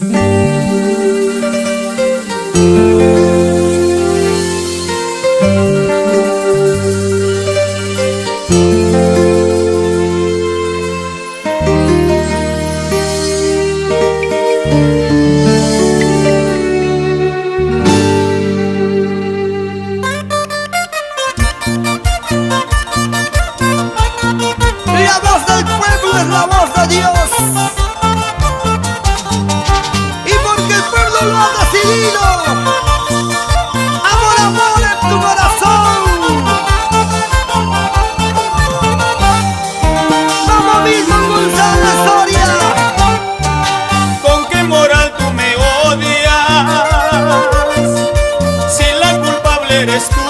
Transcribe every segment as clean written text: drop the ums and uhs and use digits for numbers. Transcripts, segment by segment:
La voz del pueblo es la voz de Dios. Y porque el pueblo lo ha decidido, amor, amor en tu corazón. Vamos mismo González Soria. ¿Con qué moral tú me odias? Si la culpable eres tú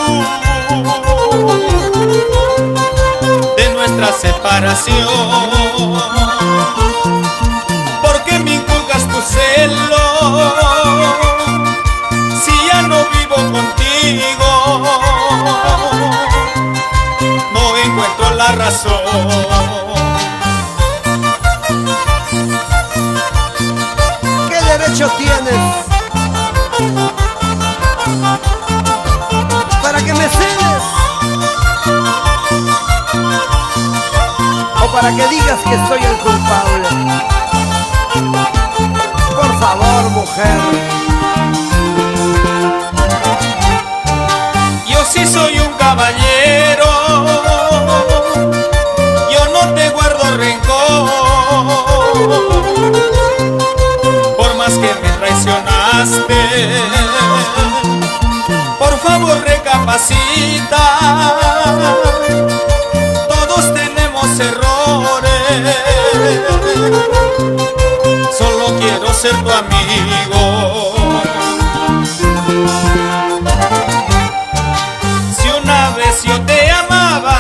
de nuestra separación. ¿Por qué me inculcas tu celo si ya no vivo contigo? No encuentro la razón. ¿Qué derecho tienes para que me celes? ¿O para que digas que soy el culpable? Por favor, mujer. Yo sí soy un caballero, yo no te guardo rencor. Por más que me traicionaste, por favor recapacita. Todos tenemos errores, solo quiero ser tu amigo. Si una vez yo te amaba,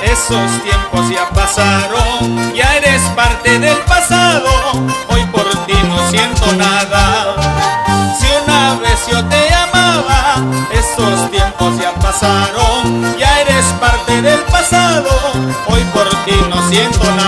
esos tiempos ya pasaron, ya eres parte del pasado, hoy por ti no siento nada. Si una vez yo te amaba, esos tiempos ya pasaron, ya eres parte del pasado, hoy por ti no siento nada.